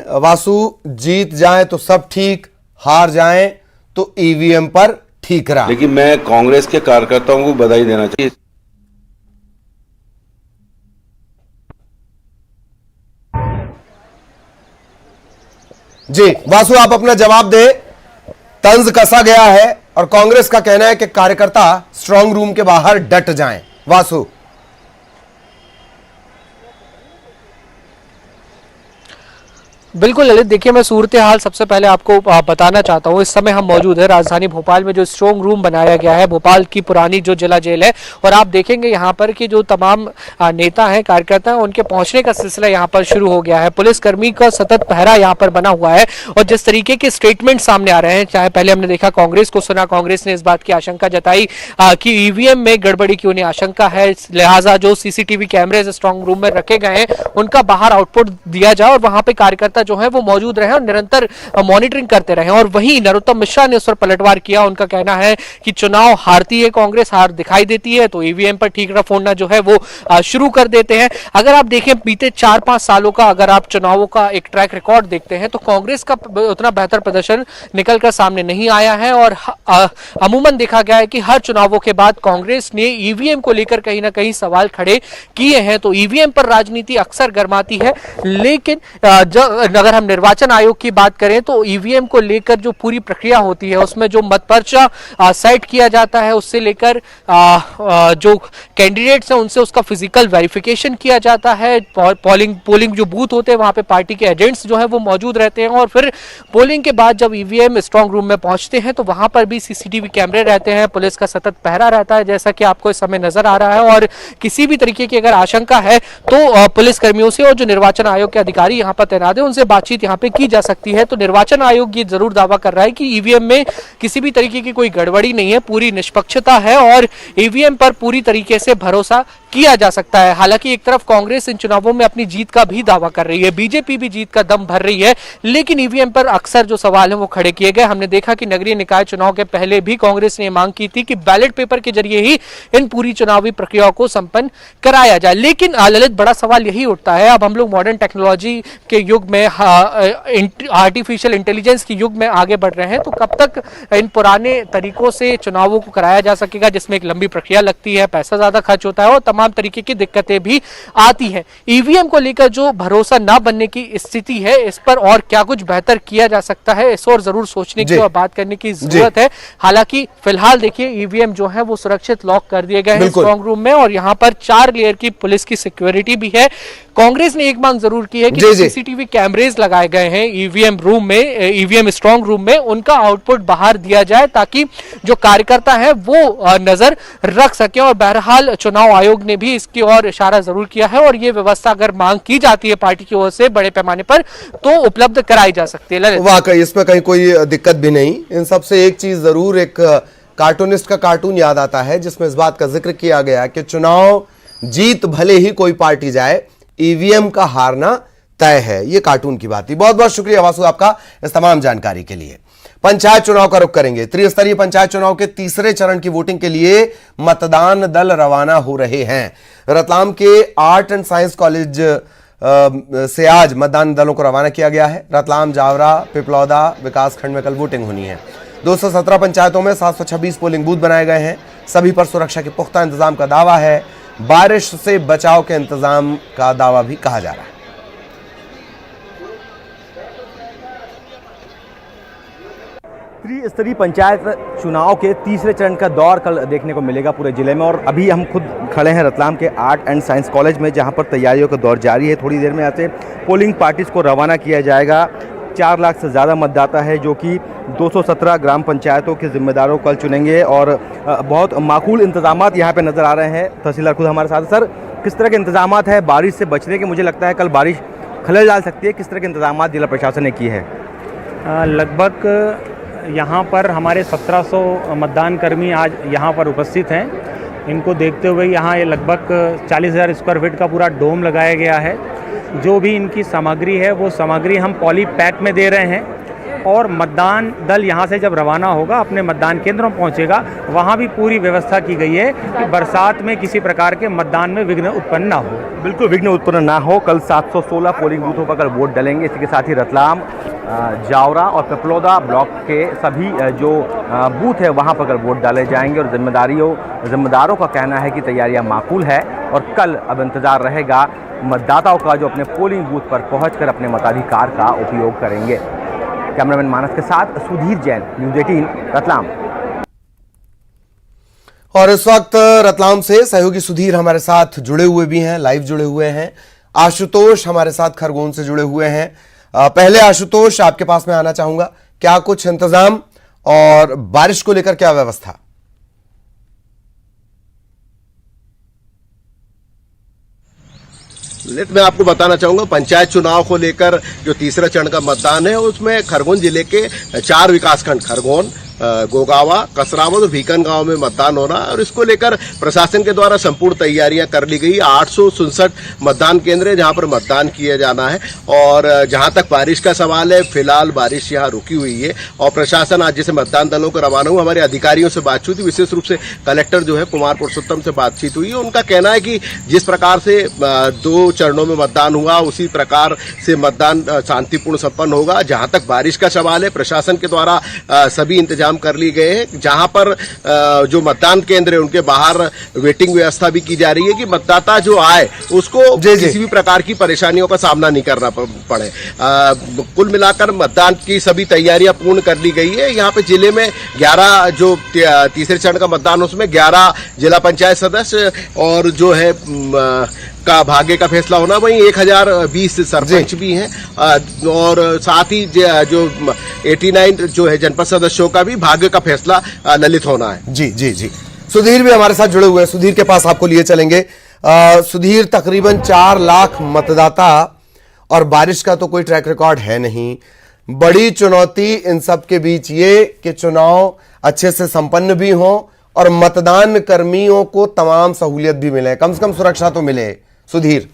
वासु, जीत जाए तो सब ठीक, हार जाए तो ईवीएम पर ठीक रहा। लेकिन मैं कांग्रेस के कार्यकर्ताओं को बधाई देना चाहिए। जी वासु, आप अपना जवाब दे। तंज कसा गया है और कांग्रेस का कहना है कि कार्यकर्ता स्ट्रांग रूम के बाहर डट जाएं। वासु। बिल्कुल ललित, देखिए मैं सूरत हाल सबसे पहले आपको बताना चाहता हूँ। इस समय हम मौजूद है राजधानी भोपाल में, जो स्ट्रांग रूम बनाया गया है भोपाल की पुरानी जो जिला जेल है, और आप देखेंगे यहाँ पर कि जो तमाम नेता हैं, कार्यकर्ता हैं, उनके पहुंचने का सिलसिला यहाँ पर शुरू हो गया है। पुलिसकर्मी का सतत पहरा यहाँ पर बना हुआ है और जिस तरीके के स्टेटमेंट सामने आ रहे हैं, चाहे पहले हमने देखा कांग्रेस को सुना, कांग्रेस ने इस बात की आशंका जताई कि ईवीएम में गड़बड़ी की उन्हें आशंका है, लिहाजा जो सीसीटीवी कैमरे स्ट्रांग रूम में रखे गए हैं उनका बाहर आउटपुट दिया जाए और वहां पे कार्यकर्ता जो है वो मौजूद रहे और निरंतर मॉनिटरिंग करते रहे। और वहीं नरोत्तम मिश्रा ने उस पर पलटवार किया। उनका कहना है कि चुनाव हारती है कांग्रेस, हार दिखाई देती है तो ईवीएम पर ठीक फोड़ना जो है वो शुरू कर देते हैं। अगर आप देखें बीते 4-5 सालों का अगर आप चुनावों का एक ट्रैक रिकॉर्ड देखते हैं तो कांग्रेस का उतना बेहतर प्रदर्शन निकलकर सामने नहीं आया है और अमूमन देखा गया है कि हर चुनावों के बाद कांग्रेस ने ईवीएम को लेकर कहीं ना कहीं सवाल खड़े किए हैं। तो ईवीएम पर राजनीति अक्सर गरमाती है, लेकिन अगर हम निर्वाचन आयोग की बात करें तो ईवीएम को लेकर जो पूरी प्रक्रिया होती है उसमें जो मतपर्चा सेट किया जाता है, उससे लेकर जो कैंडिडेट्स हैं उनसे उसका फिजिकल वेरिफिकेशन किया जाता है। पोलिंग जो बूथ होते हैं वहां पे पार्टी के एजेंट्स जो है वो मौजूद रहते हैं और फिर पोलिंग के बाद जब ईवीएम स्ट्रांग रूम में पहुंचते हैं तो वहां पर भी सीसीटीवी कैमरे रहते हैं, पुलिस का सतत पहरा रहता है, जैसा कि आपको इस समय नजर आ रहा है। और किसी भी तरीके की अगर आशंका है तो पुलिस कर्मियों से और जो निर्वाचन आयोग के अधिकारी यहाँ पर तैनात है उनसे बातचीत यहाँ पे की जा सकती है। तो निर्वाचन आयोग ये जरूर दावा कर रहा है कि ईवीएम में किसी भी तरीके की कोई गड़बड़ी नहीं है, पूरी निष्पक्षता है और ईवीएम पर पूरी तरीके से भरोसा किया जा सकता है। हालांकि एक तरफ कांग्रेस इन चुनावों में अपनी जीत का भी दावा कर रही है, बीजेपी भी जीत का दम भर रही है, लेकिन ईवीएम पर अक्सर जो सवाल है वो खड़े किए गए। हमने देखा कि नगरीय निकाय चुनाव के पहले भी कांग्रेस ने मांग की थी कि बैलेट पेपर के जरिए ही इन पूरी चुनावी प्रक्रियाओं को संपन्न कराया जाए। लेकिन ललित, बड़ा सवाल यही उठता है, अब हम लोग मॉडर्न टेक्नोलॉजी के युग में, आर्टिफिशियल इंटेलिजेंस के युग में आगे बढ़ रहे हैं, तो कब तक इन पुराने तरीकों से चुनावों को कराया जा सकेगा, जिसमें एक लंबी प्रक्रिया लगती है, पैसा ज्यादा खर्च होता है और तमाम तरीके की दिक्कतें भी आती हैं। ईवीएम को लेकर जो भरोसा ना बनने की स्थिति है, इस पर और क्या कुछ बेहतर किया जा सकता है, इस और जरूर सोचने की और बात करने की जरूरत है। हालांकि फिलहाल देखिए ईवीएम जो है वो सुरक्षित लॉक कर दिए गए हैं स्ट्रांग रूम में और यहाँ पर 4 लेयर की पुलिस की सिक्योरिटी भी है। कांग्रेस ने एक मांग जरूर की है कि सीसीटीवी कैमरेज लगाए गए हैं ईवीएम रूम में, ईवीएम स्ट्रांग रूम में, उनका आउटपुट बाहर दिया जाए ताकि जो कार्यकर्ता है वो नजर रख सके। और बहरहाल चुनाव आयोग ने भी इसकी ओर इशारा जरूर किया है और ये व्यवस्था अगर मांग की जाती है पार्टी की ओर से बड़े पैमाने पर तो उपलब्ध कराई जा सकती है। वाकई इसमें कहीं कोई दिक्कत भी नहीं। इन सबसे एक चीज जरूर, एक कार्टूनिस्ट का कार्टून याद आता है जिसमें इस बात का जिक्र किया गया कि चुनाव जीत भले ही कोई पार्टी जाए, ईवीएम का हारना तय है। यह कार्टून की बात थी। बहुत बहुत शुक्रिया वासु आपका इस तमाम जानकारी के लिए। पंचायत चुनाव का रुख करेंगे। त्रिस्तरीय पंचायत चुनाव के तीसरे चरण की वोटिंग के लिए मतदान दल रवाना हो रहे हैं। रतलाम के आर्ट एंड साइंस कॉलेज से आज मतदान दलों को रवाना किया गया है। रतलाम, जावरा, पिपलौदा विकासखंड में कल वोटिंग होनी है। 217 पंचायतों में 726 पोलिंग बूथ बनाए गए हैं। सभी पर सुरक्षा के पुख्ता इंतजाम का दावा है। बारिश से बचाव के इंतजाम का दावा भी कहा जा रहा है। त्रिस्तरीय पंचायत चुनाव के तीसरे चरण का दौर कल देखने को मिलेगा पूरे जिले में और अभी हम खुद खड़े हैं रतलाम के आर्ट एंड साइंस कॉलेज में, जहां पर तैयारियों का दौर जारी है। थोड़ी देर में यहाँ से पोलिंग पार्टीज को रवाना किया जाएगा। 4 लाख से ज़्यादा मतदाता है जो कि 217 ग्राम पंचायतों के जिम्मेदारों को कल चुनेंगे और बहुत माकूल इंतजामात यहाँ पे नज़र आ रहे हैं। तहसीलदार खुद हमारे साथ। सर, किस तरह के इंतजामात हैं बारिश से बचने के? मुझे लगता है कल बारिश खलल डाल सकती है। किस तरह के इंतजामात जिला प्रशासन ने किए हैं? लगभग यहाँ पर हमारे 1700 मतदान कर्मी आज यहाँ पर उपस्थित हैं। इनको देखते हुए यहाँ ये लगभग 40,000 स्क्वायर फीट का पूरा डोम लगाया गया है। जो भी इनकी सामग्री है वो सामग्री हम पॉली पैक में दे रहे हैं और मतदान दल यहाँ से जब रवाना होगा अपने मतदान केंद्रों में पहुँचेगा, वहाँ भी पूरी व्यवस्था की गई है कि बरसात में किसी प्रकार के मतदान में विघ्न उत्पन्न ना हो। बिल्कुल विघ्न उत्पन्न ना हो। कल 716 पोलिंग बूथों पर कल वोट डलेंगे। इसी के साथ ही रतलाम, जावरा और पिपलोदा ब्लॉक के सभी जो बूथ है वहाँ पर कल वोट डाले जाएंगे और जिम्मेदारों का कहना है कि तैयारियां माकूल है और कल अब इंतजार रहेगा मतदाताओं का जो अपने पोलिंग बूथ पर पहुंचकर अपने मताधिकार का उपयोग करेंगे। कैमरामैन मानस के साथ सुधीर जैन, न्यूज़ 18 रतलाम। और इस वक्त रतलाम से सहयोगी सुधीर हमारे साथ जुड़े हुए भी हैं, लाइव जुड़े हुए हैं। आशुतोष हमारे साथ खरगोन से जुड़े हुए हैं। पहले आशुतोष, आपके पास मैं आना चाहूंगा, क्या कुछ इंतजाम और बारिश को लेकर क्या व्यवस्था? मैं आपको बताना चाहूंगा, पंचायत चुनाव को लेकर जो तीसरा चरण का मतदान है उसमें खरगोन जिले के 4 विकासखंड खरगोन, गोगावा, कसरावद और भीकन गांव में मतदान हो रहा है और इसको लेकर प्रशासन के द्वारा संपूर्ण तैयारियां कर ली गई। 867 मतदान केंद्र है जहां पर मतदान किया जाना है और जहां तक बारिश का सवाल है, फिलहाल बारिश यहां रुकी हुई है और प्रशासन आज जैसे मतदान दलों को रवाना हुआ, हमारे अधिकारियों से बातचीत हुई, विशेष रूप से कलेक्टर जो है कुमार पुरुषोत्तम से बातचीत हुई है। उनका कहना है कि जिस प्रकार से 2 चरणों में मतदान हुआ उसी प्रकार से मतदान शांतिपूर्ण संपन्न होगा। जहां तक बारिश का सवाल है, प्रशासन के द्वारा सभी इंतजाम कर ली गए हैं। जहां पर जो मतदान केंद्र है उनके बाहर वेटिंग व्यवस्था भी की जा रही है कि मतदाता जो आए उसको किसी भी प्रकार की परेशानियों का सामना नहीं करना पड़े। कुल मिलाकर मतदान की सभी तैयारियां पूर्ण कर ली गई है। यहाँ पे जिले में 11 जो तीसरे चरण का मतदान उसमें 11 जिला पंचायत सदस्य और जो है का भाग्य का फैसला होना, वहीं 1020 सरपंच भी हैं और साथ ही जो 89 जो है जनपद सदस्यों का भी भाग्य का फैसला ललित होना है। जी जी जी, सुधीर भी हमारे साथ जुड़े हुए हैं। सुधीर के पास आपको लिए चलेंगे। सुधीर, तकरीबन 4 लाख मतदाता और बारिश का तो कोई ट्रैक रिकॉर्ड है नहीं। बड़ी चुनौती इन सब के बीच ये कि चुनाव अच्छे से संपन्न भी हो और मतदान कर्मियों को तमाम सहूलियत भी मिले, कम से कम सुरक्षा तो मिले। सुधीर,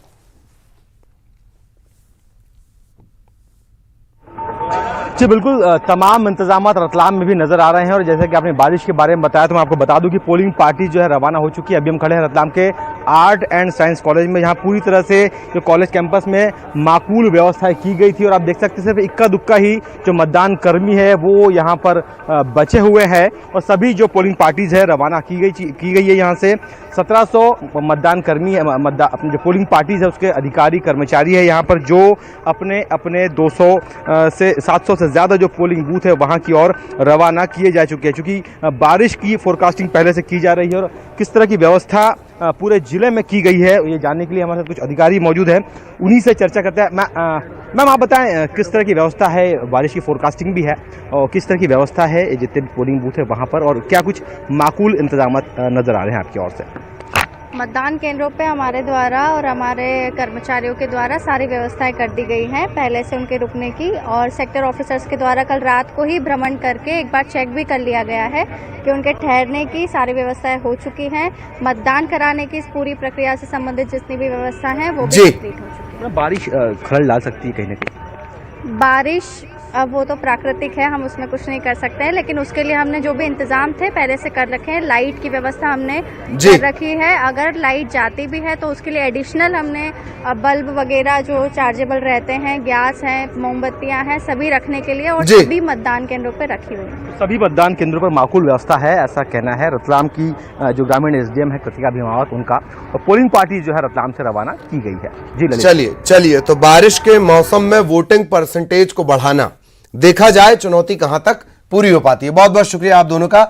जी बिल्कुल, तमाम इंतजाम रतलाम में भी नजर आ रहे हैं और जैसे कि आपने बारिश के बारे में बताया तो मैं आपको बता दूं कि पोलिंग पार्टी जो है रवाना हो चुकी है। अभी हम खड़े हैं रतलाम के आर्ट एंड साइंस कॉलेज में, जहां पूरी तरह से जो कॉलेज कैंपस में माकूल व्यवस्थाएं की गई थी और आप देख सकते हैं सिर्फ इक्का दुक्का ही जो मतदान कर्मी है वो यहाँ पर बचे हुए हैं और सभी जो पोलिंग पार्टीज है रवाना की गई है। यहाँ से 1700 मतदान कर्मी अपने जो पोलिंग पार्टीज है उसके अधिकारी कर्मचारी है यहाँ पर, जो अपने 200 से 700 से ज़्यादा जो पोलिंग बूथ है वहाँ की ओर रवाना किए जा चुके हैं। चूँकि बारिश की फोरकास्टिंग पहले से की जा रही है और किस तरह की व्यवस्था पूरे जिले में की गई है ये जानने के लिए हमारे साथ कुछ अधिकारी मौजूद हैं, उन्हीं से चर्चा करते हैं। मैम आप बताएं किस तरह की व्यवस्था है, बारिश की फोरकास्टिंग भी है और किस तरह की व्यवस्था है जितने भी पोलिंग बूथ है वहाँ पर और क्या कुछ माकूल इंतजाम नज़र आ रहे हैं आपकी ओर से? मतदान केंद्रों पे हमारे द्वारा और हमारे कर्मचारियों के द्वारा सारी व्यवस्थाएं कर दी गई हैं पहले से उनके रुकने की, और सेक्टर ऑफिसर्स के द्वारा कल रात को ही भ्रमण करके एक बार चेक भी कर लिया गया है कि उनके ठहरने की सारी व्यवस्थाएं हो चुकी हैं। मतदान कराने की इस पूरी प्रक्रिया से संबंधित जितनी भी व्यवस्था है वो भी कंप्लीट हो चुकी है। बारिश खलल डाल सकती है कहीं ना कहीं? बारिश अब वो तो प्राकृतिक है, हम उसमें कुछ नहीं कर सकते हैं, लेकिन उसके लिए हमने जो भी इंतजाम थे पहले से कर रखे हैं। लाइट की व्यवस्था हमने कर रखी है, अगर लाइट जाती भी है तो उसके लिए एडिशनल हमने बल्ब वगैरह जो चार्जेबल रहते हैं, गैस है, मोमबत्तियां हैं, सभी रखने के लिए और सभी मतदान केंद्रों पर रखी हुई है। सभी मतदान केंद्रों पर माकूल व्यवस्था है ऐसा कहना है रतलाम की जो ग्रामीण एसडीएम है कृतिका भीमावत उनका, और पोलिंग पार्टी जो है रतलाम से रवाना की गई है। जी ललित, चलिए तो बारिश के मौसम में वोटिंग परसेंटेज को बढ़ाना, देखा जाए चुनौती कहां तक पूरी हो पाती है। बहुत बहुत शुक्रिया आप दोनों का।